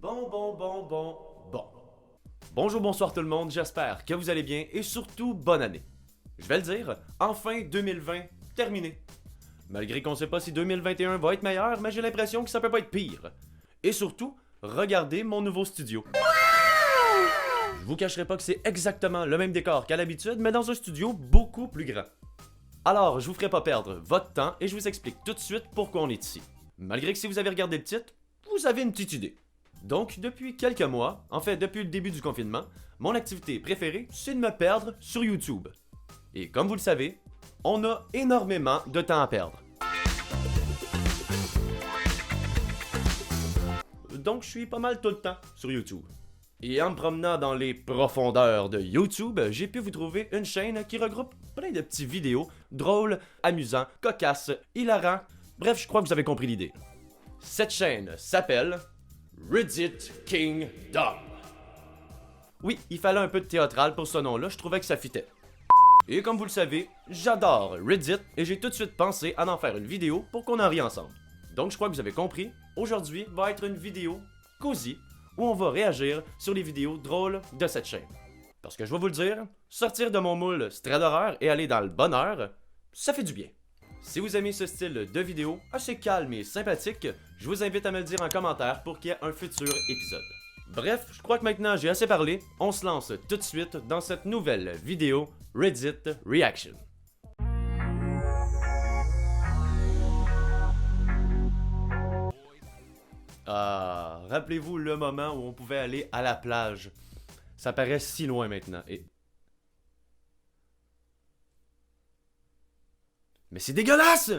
Bon. Bonjour, bonsoir tout le monde, j'espère que vous allez bien et surtout bonne année. Je vais le dire, enfin 2020 terminé. Malgré qu'on sait pas si 2021 va être meilleur, mais j'ai l'impression que ça peut pas être pire. Et surtout, regardez mon nouveau studio. Je vous cacherai pas que c'est exactement le même décor qu'à l'habitude, mais dans un studio beaucoup plus grand. Alors, je vous ferai pas perdre votre temps et je vous explique tout de suite pourquoi on est ici. Malgré que si vous avez regardé le titre, vous avez une petite idée. Donc, depuis quelques mois, en fait depuis le début du confinement, mon activité préférée, c'est de me perdre sur YouTube. Et comme vous le savez, on a énormément de temps à perdre. Donc, je suis pas mal tout le temps sur YouTube. Et en me promenant dans les profondeurs de YouTube, j'ai pu vous trouver une chaîne qui regroupe plein de petites vidéos drôles, amusants, cocasses, hilarants. Bref, je crois que vous avez compris l'idée. Cette chaîne s'appelle Reddit Kingdom. Oui, il fallait un peu de théâtral pour ce nom-là, je trouvais que ça fitait. Et comme vous le savez, j'adore Reddit et j'ai tout de suite pensé à en faire une vidéo pour qu'on en rie ensemble. Donc je crois que vous avez compris, aujourd'hui va être une vidéo cosy où on va réagir sur les vidéos drôles de cette chaîne. Parce que je vais vous le dire, sortir de mon moule stress d'horreur et aller dans le bonheur, ça fait du bien. Si vous aimez ce style de vidéo assez calme et sympathique, je vous invite à me le dire en commentaire pour qu'il y ait un futur épisode. Bref, je crois que maintenant j'ai assez parlé, on se lance tout de suite dans cette nouvelle vidéo Reddit Reaction. Ah, rappelez-vous le moment où on pouvait aller à la plage. Ça paraît si loin maintenant et... Mais c'est dégueulasse!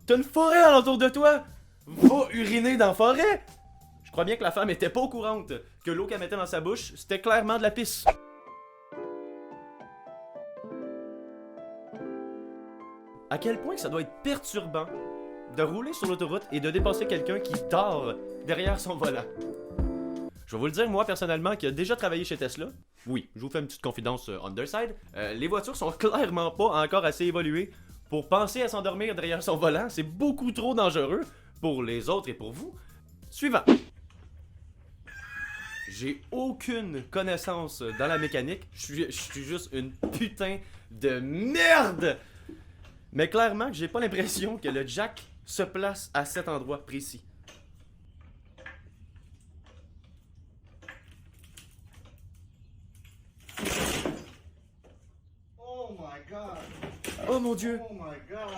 T'as une forêt alentour de toi! Va uriner dans la forêt! Je crois bien que la femme était pas au courant que l'eau qu'elle mettait dans sa bouche, c'était clairement de la pisse. À quel point ça doit être perturbant de rouler sur l'autoroute et de dépasser quelqu'un qui dort derrière son volant. Je vais vous le dire, moi, personnellement, qui a déjà travaillé chez Tesla, oui, je vous fais une petite confidence on their side, les voitures sont clairement pas encore assez évoluées pour penser à s'endormir derrière son volant. C'est beaucoup trop dangereux pour les autres et pour vous. Suivant. J'ai aucune connaissance dans la mécanique, je suis juste une putain de merde! Mais clairement que j'ai pas l'impression que le jack se place à cet endroit précis. Oh my god! Oh mon dieu! Oh my god!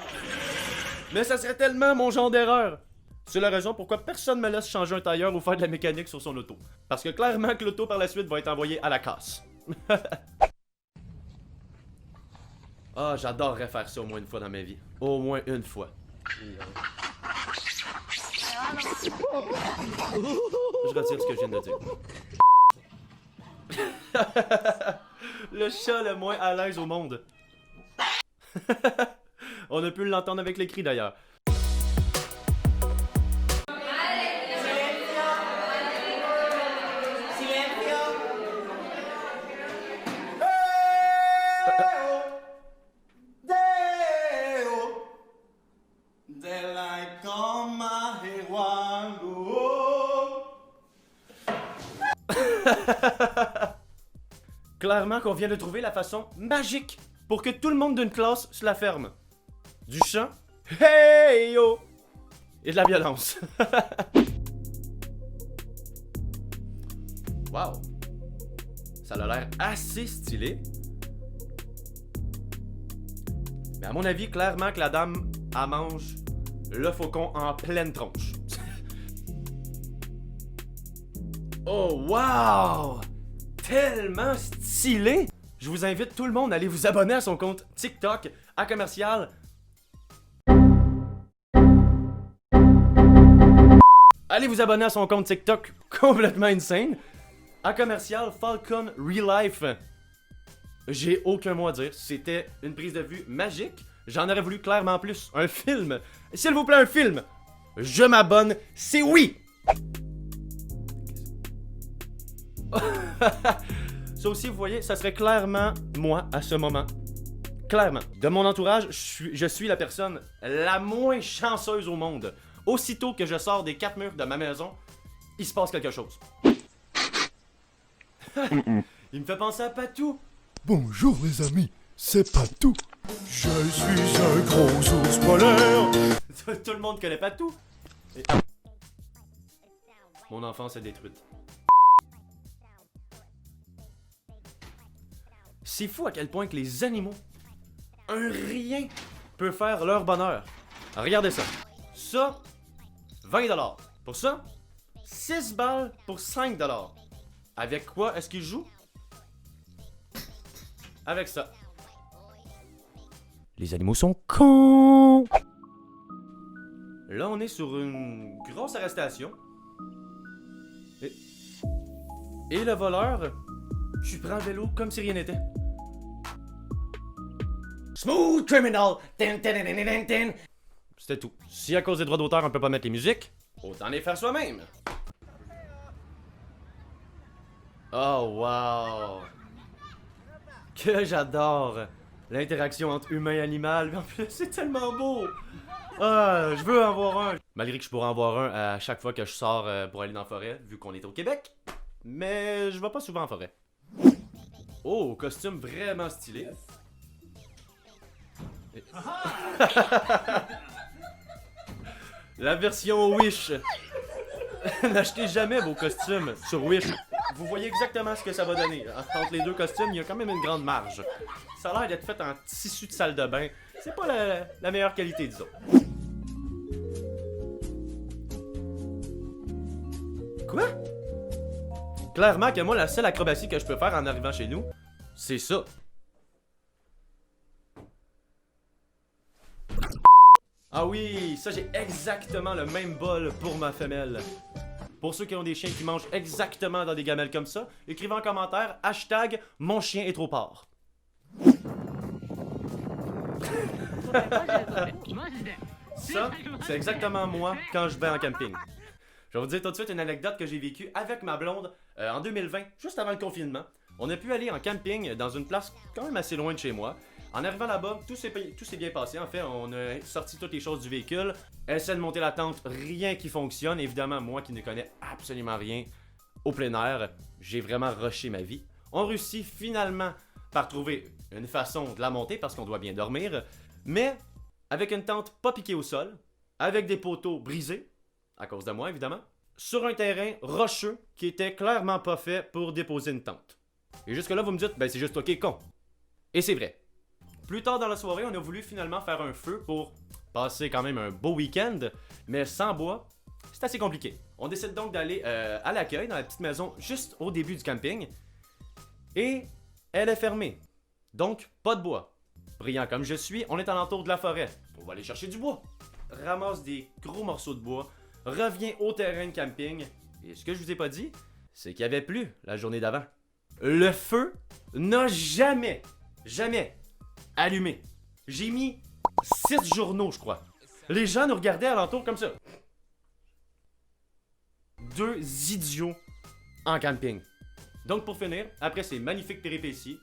Mais ça serait tellement mon genre d'erreur! C'est la raison pourquoi personne me laisse changer un tailleur ou faire de la mécanique sur son auto. Parce que clairement que l'auto par la suite va être envoyée à la casse. Ah, j'adorerais faire ça au moins une fois dans ma vie. Au moins une fois. Je retire ce que je viens de dire. Le chat le moins à l'aise au monde. On a pu l'entendre avec les cris d'ailleurs. Clairement qu'on vient de trouver la façon magique pour que tout le monde d'une classe se la ferme. Du chant, hey yo, et de la violence. Wow, ça a l'air assez stylé. Mais à mon avis, clairement que la dame, elle mange le faucon en pleine tronche. Oh wow! Tellement stylé! Je vous invite tout le monde à aller vous abonner à son compte TikTok à commercial. Allez vous abonner à son compte TikTok complètement insane à commercial Falcon Real Life. J'ai aucun mot à dire. C'était une prise de vue magique. J'en aurais voulu clairement plus. Un film. S'il vous plaît, un film. Je m'abonne. C'est oui! Ça aussi, vous voyez, ça serait clairement moi à ce moment. Clairement. De mon entourage, je suis la personne la moins chanceuse au monde. Aussitôt que je sors des 4 murs de ma maison, il se passe quelque chose. Il me fait penser à Patou. Bonjour les amis, c'est Patou. Je suis un gros ours polaire. Tout le monde connaît Patou. Et... Mon enfance est détruite. C'est fou à quel point que les animaux, un rien, peut faire leur bonheur. Regardez ça. Ça, 20$. Pour ça, 6 balles pour 5$. Avec quoi est-ce qu'ils jouent? Avec ça. Les animaux sont cons! Là, on est sur une grosse arrestation. Et le voleur, je prends le vélo comme si rien n'était. Smooth criminal! C'était tout. Si à cause des droits d'auteur on peut pas mettre les musiques, autant les faire soi-même. Oh wow! Que j'adore l'interaction entre humain et animal. Mais en plus, c'est tellement beau! Ah, je veux en voir un. Malgré que je pourrais en voir un à chaque fois que je sors pour aller dans la forêt, vu qu'on est au Québec. Mais je vais pas souvent en forêt. Oh, costume vraiment stylé. La version Wish. N'achetez jamais vos costumes sur Wish. Vous voyez exactement ce que ça va donner. Entre les deux costumes, il y a quand même une grande marge. Ça a l'air d'être fait en tissu de salle de bain. C'est pas la meilleure qualité, disons. Quoi? Clairement que moi, la seule acrobatie que je peux faire en arrivant chez nous, c'est ça. Ah oui, ça j'ai exactement le même bol pour ma femelle. Pour ceux qui ont des chiens qui mangent exactement dans des gamelles comme ça, écrivez en commentaire hashtag mon chien est trop porc. Ça, c'est exactement moi quand je vais en camping. Je vais vous dire tout de suite une anecdote que j'ai vécue avec ma blonde en 2020, juste avant le confinement. On a pu aller en camping dans une place quand même assez loin de chez moi. En arrivant là-bas, tout s'est bien passé. En fait, on a sorti toutes les choses du véhicule, essaie de monter la tente, rien qui fonctionne. Évidemment, moi qui ne connais absolument rien au plein air, j'ai vraiment rushé ma vie. On réussit finalement par trouver une façon de la monter parce qu'on doit bien dormir, mais avec une tente pas piquée au sol, avec des poteaux brisés, à cause de moi évidemment, sur un terrain rocheux qui était clairement pas fait pour déposer une tente. Et jusque là, vous me dites, ben c'est juste ok con. Et c'est vrai. Plus tard dans la soirée, on a voulu finalement faire un feu pour passer quand même un beau week-end, mais sans bois, c'est assez compliqué. On décide donc d'aller à l'accueil dans la petite maison juste au début du camping, et elle est fermée. Donc, pas de bois. Brillant comme je suis, on est alentour de la forêt. On va aller chercher du bois. Ramasse des gros morceaux de bois, revient au terrain de camping, et ce que je vous ai pas dit, c'est qu'il y avait plu la journée d'avant. Le feu n'a jamais allumé. J'ai mis 6 journaux, je crois. Les gens nous regardaient alentour comme ça. 2 idiots en camping. Donc pour finir, après ces magnifiques péripéties,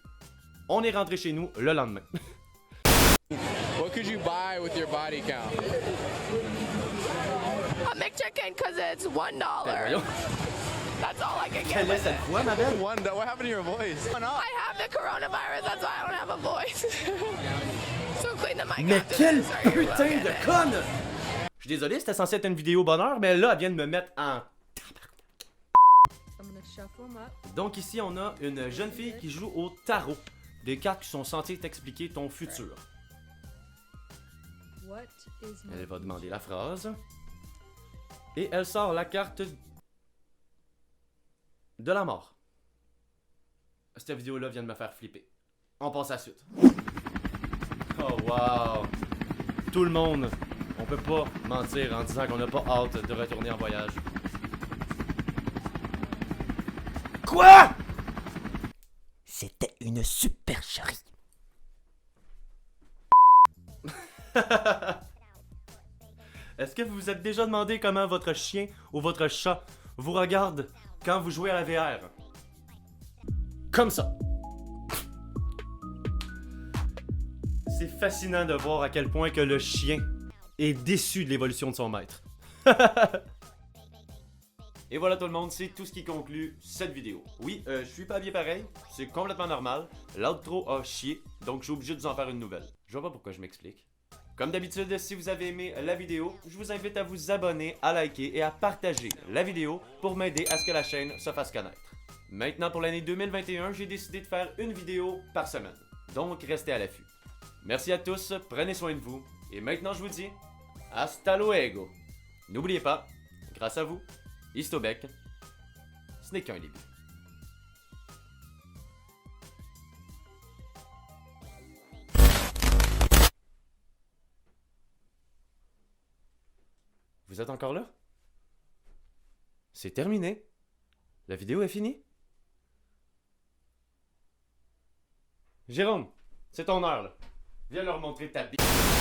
on est rentré chez nous le lendemain. What could you buy with your body count? A McChicken because it's $1. Ben voyons. That's all I can get Quelle est with cette it. voix, ma belle? What happened to your voice? I have the coronavirus, that's why I don't have a voice. So clean the mic Mais after quelle this, or you will putain get de it. conne! Je suis désolé, c'était censé être une vidéo bonheur, mais là, elle vient de me mettre en... I'm gonna shuffle them up. Donc ici, on a une jeune fille qui joue au tarot. Des cartes qui sont censées t'expliquer ton futur. What is my Elle va demander la phrase. Et elle sort la carte de la mort. Cette vidéo-là vient de me faire flipper. On passe à la suite. Oh wow! Tout le monde, on peut pas mentir en disant qu'on n'a pas hâte de retourner en voyage. Quoi? C'était une supercherie. Est-ce que vous vous êtes déjà demandé comment votre chien ou votre chat vous regarde quand vous jouez à la VR? Comme ça. C'est fascinant de voir à quel point que le chien est déçu de l'évolution de son maître. Et voilà tout le monde, c'est tout ce qui conclut cette vidéo. Oui, je suis pas habillé pareil, c'est complètement normal. L'outro a chié, donc je suis obligé de vous en faire une nouvelle. Je vois pas pourquoi je m'explique. Comme d'habitude, si vous avez aimé la vidéo, je vous invite à vous abonner, à liker et à partager la vidéo pour m'aider à ce que la chaîne se fasse connaître. Maintenant pour l'année 2021, j'ai décidé de faire une vidéo par semaine. Donc restez à l'affût. Merci à tous, prenez soin de vous. Et maintenant je vous dis, hasta luego. N'oubliez pas, grâce à vous, Histobec, ce n'est qu'un début. Vous êtes encore là? C'est terminé. La vidéo est finie. Jérôme, c'est ton heure là. Viens leur montrer ta bite.